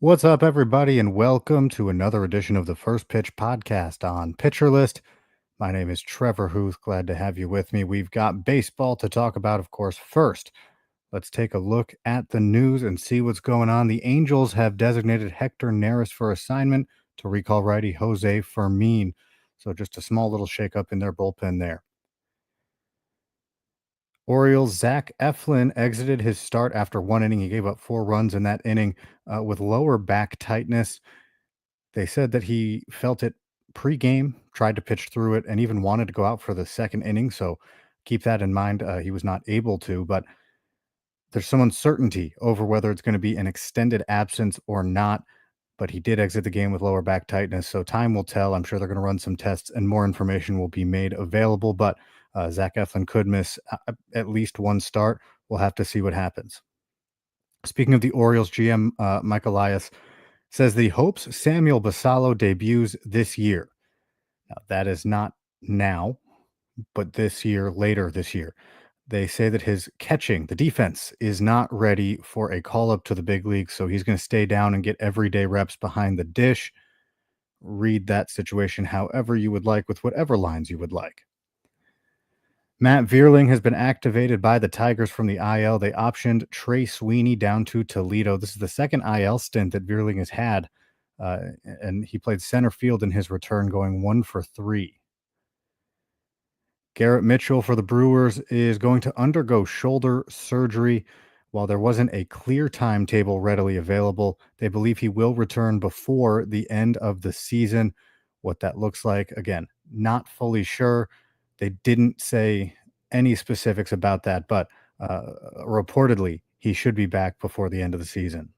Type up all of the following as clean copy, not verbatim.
What's up, everybody, and welcome to another edition of the First Pitch Podcast on Pitcher List. My name is Trevor Hooth. Glad to have you with me. We've got baseball to talk about, of course. First, let's take a look at the news and see what's going on. The Angels have designated Hector Neris for assignment to recall righty Jose Fermin. So just a small little shakeup in their bullpen there. Orioles' Zach Eflin exited his start after one inning. He gave up 4 runs in that inning with lower back tightness. They said that he felt it pre-game, tried to pitch through it, and even wanted to go out for the second inning. So keep that in mind. He was not able to, but there's some uncertainty over whether it's going to be an extended absence or not. But he did exit the game with lower back tightness. So time will tell. I'm sure they're going to run some tests and more information will be made available. But Zach Eflin could miss at least one start. We'll have to see what happens. Speaking of the Orioles, GM Mike Elias says that he hopes Samuel Basallo debuts this year. Now, that is not now, but this year, later this year. They say that his catching, the defense, is not ready for a call-up to the big leagues, so he's going to stay down and get everyday reps behind the dish. Read that situation however you would like, with whatever lines you would like. Matt Vierling has been activated by the Tigers from the IL. They optioned Trey Sweeney down to Toledo. This is the second IL stint that Vierling has had, and he played center field in his return, going 1 for 3. Garrett Mitchell for the Brewers is going to undergo shoulder surgery. While there wasn't a clear timetable readily available, they believe he will return before the end of the season. What that looks like, again, not fully sure. They didn't say any specifics about that, but reportedly, he should be back before the end of the season.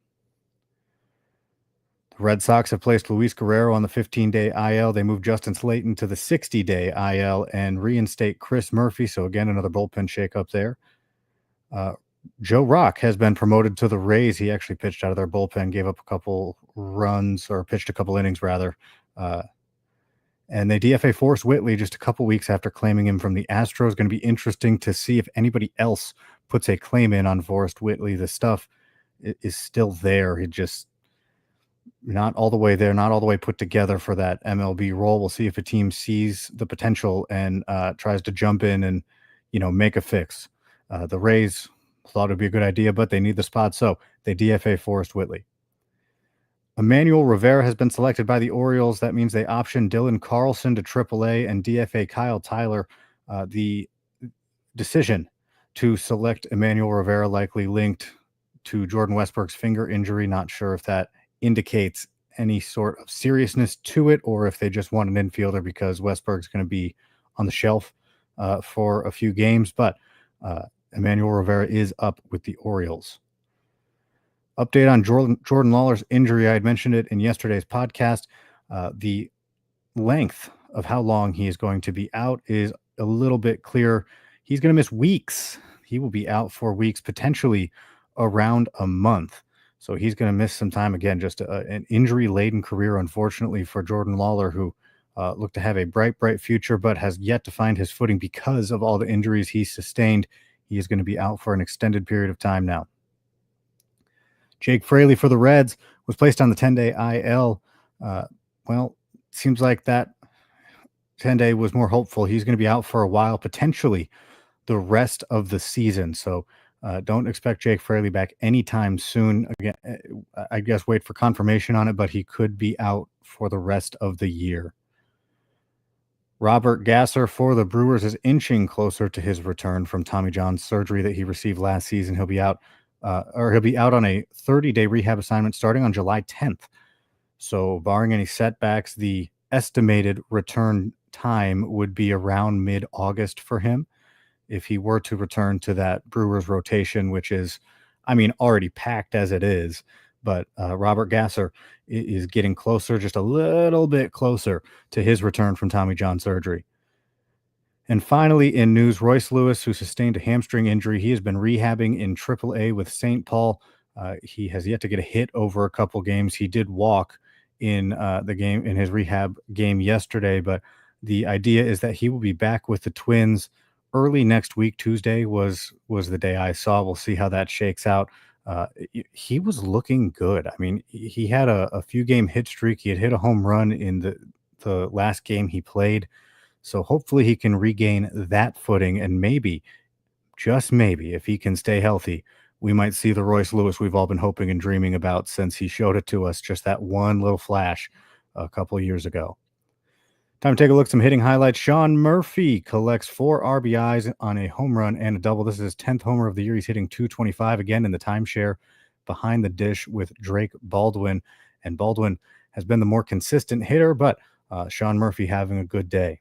The Red Sox have placed Luis Guerrero on the 15-day IL. They moved Justin Slayton to the 60-day IL and reinstate Chris Murphy. So again, another bullpen shakeup there. Joe Rock has been promoted to the Rays. He actually pitched out of their bullpen, gave up a couple runs, or pitched a couple innings rather. And they DFA Forrest Whitley just a couple weeks after claiming him from the Astros. Going to be interesting to see if anybody else puts a claim in on Forrest Whitley. The stuff is still there. He just not all the way there, not all the way put together for that MLB role. We'll see if a team sees the potential and tries to jump in and, make a fix. The Rays thought it'd be a good idea, but they need the spot, so they DFA Forrest Whitley. Emmanuel Rivera has been selected by the Orioles. That means they option Dylan Carlson to AAA and DFA Kyle Tyler. The decision to select Emmanuel Rivera likely linked to Jordan Westbrook's finger injury. Not sure if that indicates any sort of seriousness to it, or if they just want an infielder because Westberg's going to be on the shelf for a few games. But Emmanuel Rivera is up with the Orioles. Update on Jordan Lawler's injury. I had mentioned it in yesterday's podcast. The length of how long he is going to be out is a little bit clearer. He's going to miss weeks. He will be out for weeks, potentially around a month. So he's going to miss some time. Again, just an injury-laden career, unfortunately, for Jordan Lawler, who looked to have a bright future, but has yet to find his footing because of all the injuries he sustained. He is going to be out for an extended period of time now. Jake Fraley for the Reds was placed on the 10-day IL. Seems like that 10-day was more hopeful. He's going to be out for a while, potentially the rest of the season. So don't expect Jake Fraley back anytime soon. Again, I guess wait for confirmation on it, but he could be out for the rest of the year. Robert Gasser for the Brewers is inching closer to his return from Tommy John surgery that he received last season. He'll be out on a 30-day rehab assignment starting on July 10th. So barring any setbacks, the estimated return time would be around mid-August for him if he were to return to that Brewers rotation, which is, already packed as it is. But Robert Gasser is getting closer, just a little bit closer to his return from Tommy John surgery. And finally, in news, Royce Lewis, who sustained a hamstring injury, he has been rehabbing in AAA with St. Paul. He has yet to get a hit over a couple games. He did walk in the game, in his rehab game yesterday, but the idea is that he will be back with the Twins early next week. Tuesday was the day I saw. We'll see how that shakes out. He was looking good. I mean, he had a few game hit streak. He had hit a home run in the last game he played. So hopefully he can regain that footing, and maybe, just maybe, if he can stay healthy, we might see the Royce Lewis we've all been hoping and dreaming about since he showed it to us just that one little flash a couple of years ago. Time to take a look at some hitting highlights. Sean Murphy collects 4 RBIs on a home run and a double. This is his 10th homer of the year. He's hitting 225 again in the timeshare behind the dish with Drake Baldwin. And Baldwin has been the more consistent hitter, but Sean Murphy having a good day.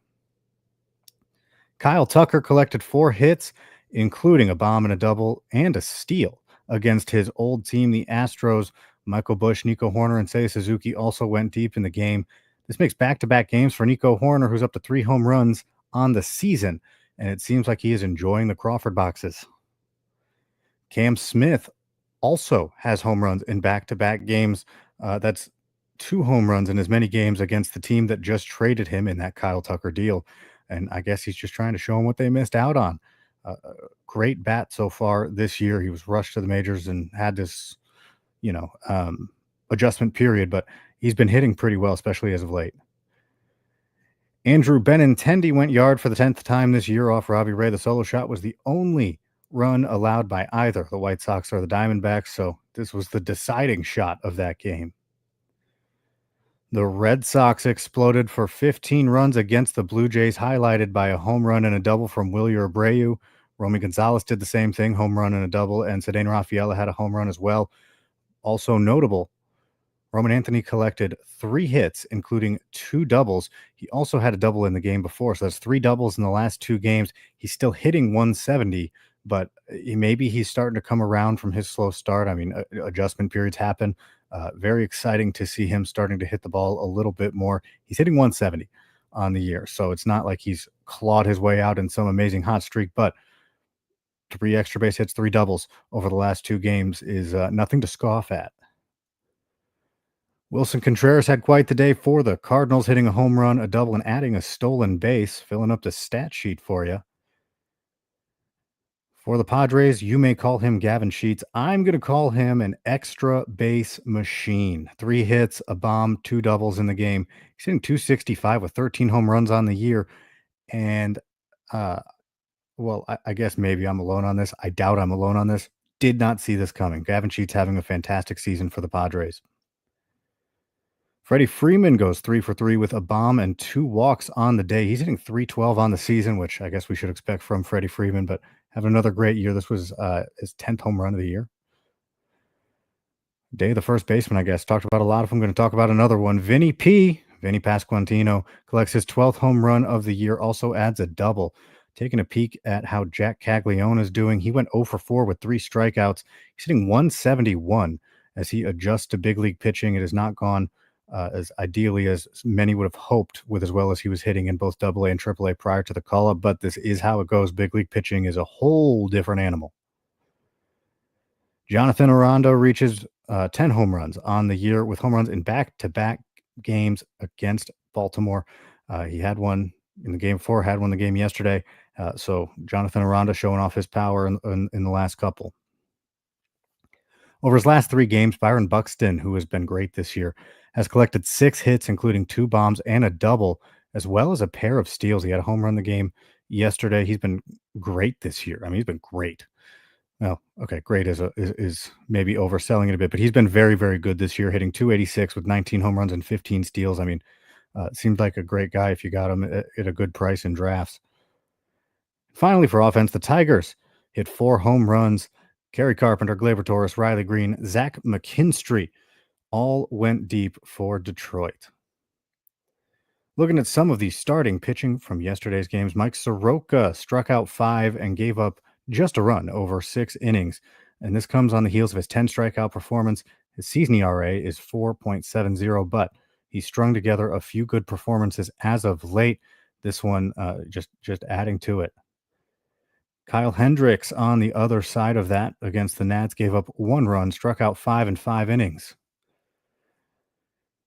Kyle Tucker collected 4 hits, including a bomb and a double and a steal against his old team, the Astros. Michael Busch, Nico Horner, and Seiya Suzuki also went deep in the game. This makes back-to-back games for Nico Horner, who's up to 3 home runs on the season, and it seems like he is enjoying the Crawford boxes. Cam Smith also has home runs in back-to-back games. That's 2 home runs in as many games against the team that just traded him in that Kyle Tucker deal. And I guess he's just trying to show them what they missed out on. Great bat so far this year. He was rushed to the majors and had this, adjustment period, but he's been hitting pretty well, especially as of late. Andrew Benintendi went yard for the 10th time this year off Robbie Ray. The solo shot was the only run allowed by either the White Sox or the Diamondbacks, so this was the deciding shot of that game. The Red Sox exploded for 15 runs against the Blue Jays, highlighted by a home run and a double from Wilyer Abreu. Romy Gonzalez did the same thing, home run and a double, and Cedeno Rafaela had a home run as well. Also notable, Roman Anthony collected 3 hits, including 2 doubles. He also had a double in the game before, so that's 3 doubles in the last 2 games. He's still hitting 170, but maybe he's starting to come around from his slow start. I mean, adjustment periods happen. Very exciting to see him starting to hit the ball a little bit more. He's hitting 170 on the year, so it's not like he's clawed his way out in some amazing hot streak, but 3 extra base hits, 3 doubles over the last 2 games is nothing to scoff at. Wilson Contreras had quite the day for the Cardinals, hitting a home run, a double, and adding a stolen base, filling up the stat sheet for you. For the Padres, you may call him Gavin Sheets. I'm going to call him an extra base machine. 3 hits, a bomb, 2 doubles in the game. He's hitting 265 with 13 home runs on the year. And, I guess maybe I'm alone on this. I doubt I'm alone on this. Did not see this coming. Gavin Sheets having a fantastic season for the Padres. Freddie Freeman goes 3 for 3 with a bomb and 2 walks on the day. He's hitting 312 on the season, which I guess we should expect from Freddie Freeman, but having another great year. This was his 10th home run of the year. Day of the first baseman, I guess. Talked about a lot of them. I'm going to talk about another one. Vinny Pasquantino collects his 12th home run of the year, also adds a double. Taking a peek at how Jack Caglione is doing, he went 0 for 4 with 3 strikeouts. He's hitting 171 as he adjusts to big league pitching. It has not gone as ideally as many would have hoped, with as well as he was hitting in both AA and AAA prior to the call-up, but this is how it goes. Big league pitching is a whole different animal. Jonathan Aranda reaches 10 home runs on the year with home runs in back-to-back games against Baltimore. He had one in the game before, had one in the game yesterday. So Jonathan Aranda showing off his power in the last couple. Over his last 3 games, Byron Buxton, who has been great this year, has collected 6 hits, including 2 bombs and a double, as well as a pair of steals. He had a home run the game yesterday. He's been great this year. I mean, he's been great. Well, okay, great is maybe overselling it a bit, but he's been very, very good this year, hitting 286 with 19 home runs and 15 steals. I mean, seems like a great guy if you got him at a good price in drafts. Finally, for offense, the Tigers hit 4 home runs. Kerry Carpenter, Gleyber Torres, Riley Green, Zach McKinstry all went deep for Detroit. Looking at some of the starting pitching from yesterday's games, Mike Soroka struck out 5 and gave up just a run over 6 innings. And this comes on the heels of his 10 strikeout performance. His season ERA is 4.70, but he strung together a few good performances as of late. This one just adding to it. Kyle Hendricks on the other side of that against the Nats gave up 1 run, struck out 5 in 5 innings.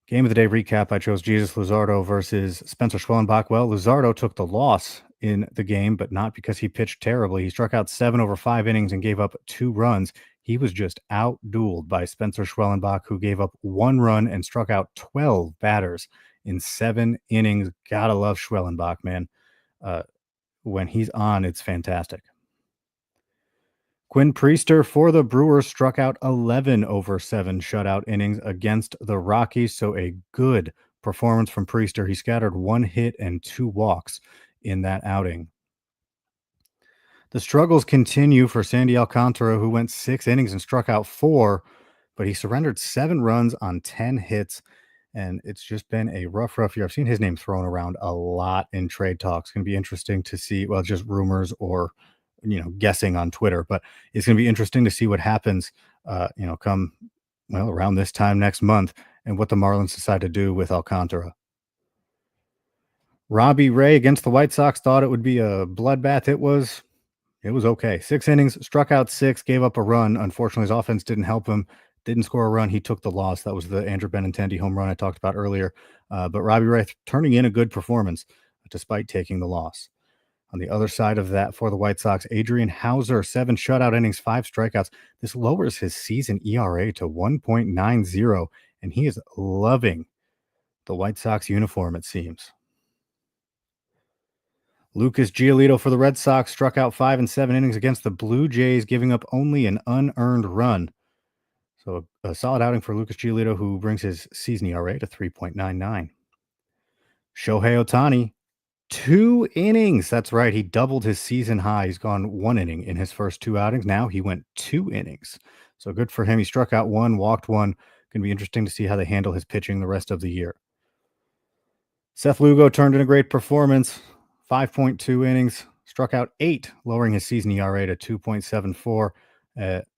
Game of the day recap, I chose Jesus Luzardo versus Spencer Schwellenbach. Well, Luzardo took the loss in the game, but not because he pitched terribly. He struck out 7 over 5 innings and gave up 2 runs. He was just outdueled by Spencer Schwellenbach, who gave up 1 run and struck out 12 batters in 7 innings. Gotta love Schwellenbach, man. Uh, when he's on, it's fantastic. Quinn Priester for the Brewers struck out 11 over 7 shutout innings against the Rockies. So a good performance from Priester. He scattered 1 hit and 2 walks in that outing. The struggles continue for Sandy Alcantara, who went 6 innings and struck out 4, but he surrendered 7 runs on 10 hits. And it's just been a rough year. I've seen his name thrown around a lot in trade talks. It's going to be interesting to see, well, just rumors or, guessing on Twitter, but it's going to be interesting to see what happens, come, well, around this time next month and what the Marlins decide to do with Alcantara. Robbie Ray against the White Sox thought it would be a bloodbath. It was okay. 6 innings, struck out 6, gave up a run. Unfortunately, his offense didn't help him. Didn't score a run. He took the loss. That was the Andrew Benintendi home run I talked about earlier. But Robbie Ray turning in a good performance despite taking the loss. On the other side of that for the White Sox, Adrian Hauser, 7 shutout innings, 5 strikeouts. This lowers his season ERA to 1.90, and he is loving the White Sox uniform, it seems. Lucas Giolito for the Red Sox struck out 5 and 7 innings against the Blue Jays, giving up only an unearned run. So a solid outing for Lucas Giolito, who brings his season ERA to 3.99. Shohei Ohtani, 2 innings. That's right. He doubled his season high. He's gone 1 inning in his first 2 outings. Now he went 2 innings. So good for him. He struck out 1, walked 1. Going to be interesting to see how they handle his pitching the rest of the year. Seth Lugo turned in a great performance. 5.2 innings, struck out 8, lowering his season ERA to 2.74.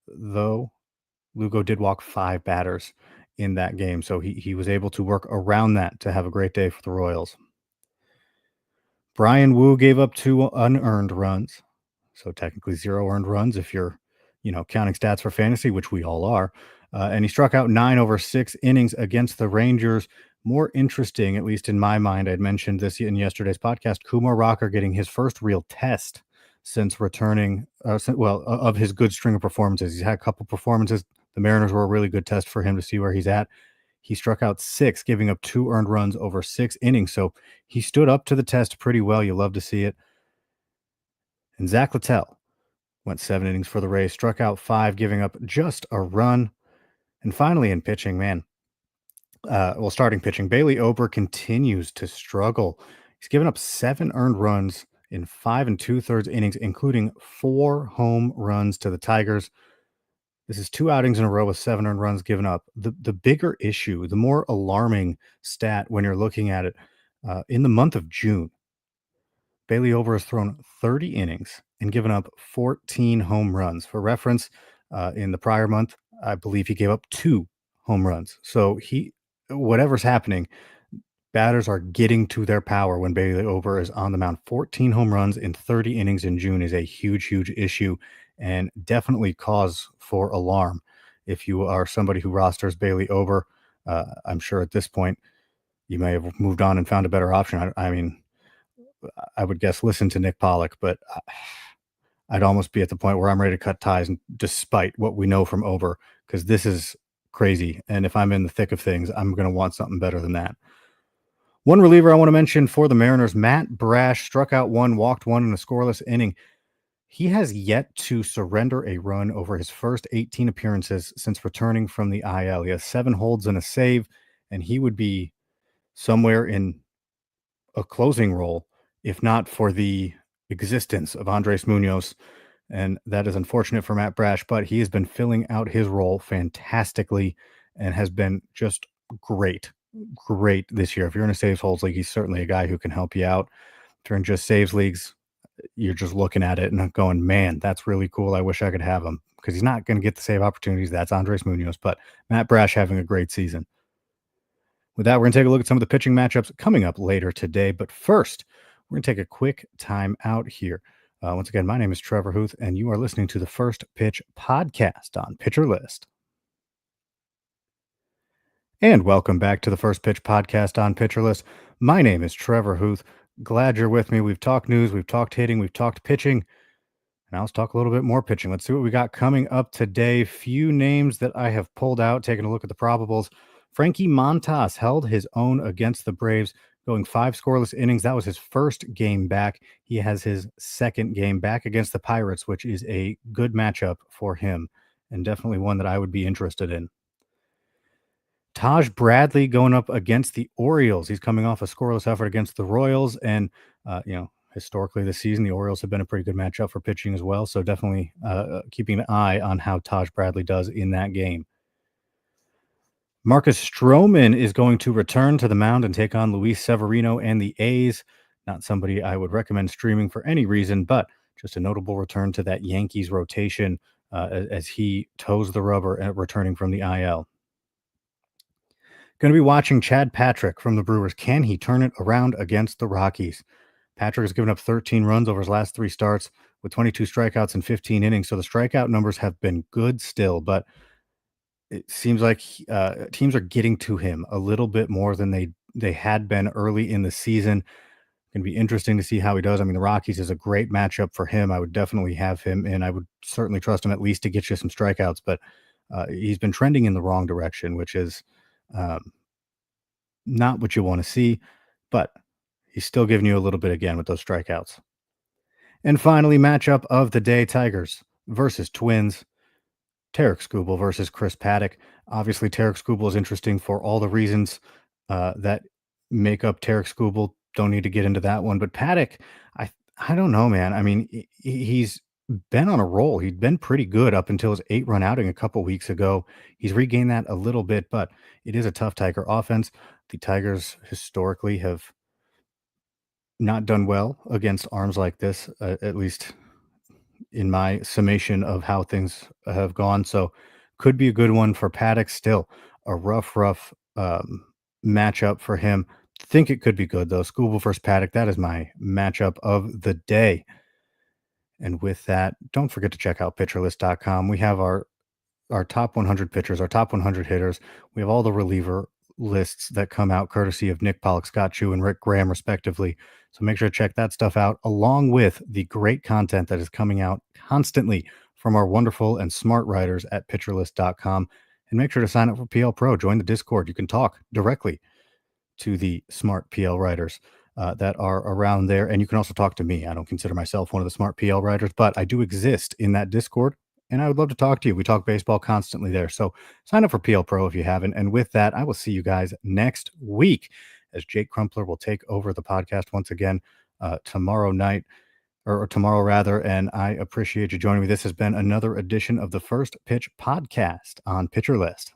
Though Lugo did walk 5 batters in that game, so he was able to work around that to have a great day for the Royals. Brian Wu gave up 2 unearned runs, so technically 0 earned runs if you're, counting stats for fantasy, which we all are. And he struck out 9 over 6 innings against the Rangers. More interesting, at least in my mind, I'd mentioned this in yesterday's podcast, Kumar Rocker getting his first real test since returning, of his good string of performances. He's had a couple performances. The Mariners were a really good test for him to see where he's at. He struck out 6, giving up 2 earned runs over 6 innings. So he stood up to the test pretty well. You love to see it. And Zach Littell went 7 innings for the Rays, struck out 5, giving up just a run. And finally in pitching, man, starting pitching, Bailey Ober continues to struggle. He's given up 7 earned runs in 5 2/3 innings, including 4 home runs to the Tigers. This is 2 outings in a row with 7 earned runs given up. The bigger issue, the more alarming stat when you're looking at it, in the month of June, Bailey Ober has thrown 30 innings and given up 14 home runs. For reference, in the prior month, I believe he gave up 2 home runs. So whatever's happening, batters are getting to their power when Bailey Ober is on the mound. 14 home runs in 30 innings in June is a huge issue and definitely cause for alarm. If you are somebody who rosters Bailey Ober, I'm sure at this point you may have moved on and found a better option. I mean, I would guess listen to Nick Pollock, but I'd almost be at the point where I'm ready to cut ties, despite what we know from Ober, because this is crazy. And if I'm in the thick of things, I'm going to want something better than that. One reliever I want to mention for the Mariners, Matt Brash, struck out 1, walked 1 in a scoreless inning. He has yet to surrender a run over his first 18 appearances since returning from the IL. He has 7 holds and a save, and he would be somewhere in a closing role, if not for the existence of Andres Munoz. And that is unfortunate for Matt Brash, but he has been filling out his role fantastically and has been just great this year. If you're in a saves holds league, he's certainly a guy who can help you out. If you're in just saves leagues, you're just looking at it and going, man, that's really cool. I wish I could have him, because he's not going to get the save opportunities. That's Andres Munoz, but Matt Brash having a great season. With that, we're going to take a look at some of the pitching matchups coming up later today. But first, we're going to take a quick time out here. Once again, my name is Trevor Hooth, and you are listening to the First Pitch Podcast on Pitcher List. And welcome back to the First Pitch Podcast on Pitcher List. My name is Trevor Hooth. Glad you're with me. We've talked news, we've talked hitting, we've talked pitching. Now let's talk a little bit more pitching. Let's see what we got coming up today. Few names that I have pulled out, taking a look at the probables. Frankie Montas held his own against the Braves, going 5 scoreless innings. That was his first game back. He has his second game back against the Pirates, which is a good matchup for him and definitely one that I would be interested in. Taj Bradley going up against the Orioles. He's coming off a scoreless effort against the Royals, and historically this season, the Orioles have been a pretty good matchup for pitching as well. So definitely keeping an eye on how Taj Bradley does in that game. Marcus Stroman is going to return to the mound and take on Luis Severino and the A's. Not somebody I would recommend streaming for any reason, but just a notable return to that Yankees rotation as he toes the rubber at returning from the IL. Going to be watching Chad Patrick from the Brewers. Can he turn it around against the Rockies? Patrick has given up 13 runs over his last 3 starts with 22 strikeouts in 15 innings. So the strikeout numbers have been good still, but it seems like teams are getting to him a little bit more than they had been early in the season. Going to be interesting to see how he does. I mean, the Rockies is a great matchup for him. I would definitely have him, and I would certainly trust him at least to get you some strikeouts. But he's been trending in the wrong direction, which is not what you want to see. But he's still giving you a little bit again with those strikeouts. And finally, matchup of the day: Tigers versus Twins. Tarek Skubal versus Chris Paddock. Obviously, Tarek Skubal is interesting for all the reasons that make up Tarek Skubal. Don't need to get into that one. But Paddock, I don't know, man. I mean, he's been on a roll. He'd been pretty good up until his 8-run outing a couple weeks ago. He's regained that a little bit, but it is a tough Tiger offense. The Tigers historically have not done well against arms like this, at least in my summation of how things have gone. So could be a good one for Paddock. Still a rough matchup for him. Think it could be good though. Skubal versus Paddock. That is my matchup of the day. And with that, don't forget to check out pitcherlist.com. We have our top 100 pitchers, our top 100 hitters. We have all the reliever lists that come out courtesy of Nick Pollock, Scott Chu, and Rick Graham, respectively. So make sure to check that stuff out, along with the great content that is coming out constantly from our wonderful and smart writers at pitcherlist.com. And make sure to sign up for PL Pro. Join the Discord. You can talk directly to the smart PL writers that are around there. And you can also talk to me. I don't consider myself one of the smart PL writers, but I do exist in that Discord. And I would love to talk to you. We talk baseball constantly there. So sign up for PL Pro if you haven't. And with that, I will see you guys next week as Jake Crumpler will take over the podcast once again tomorrow night, or tomorrow rather. And I appreciate you joining me. This has been another edition of the First Pitch Podcast on Pitcher List.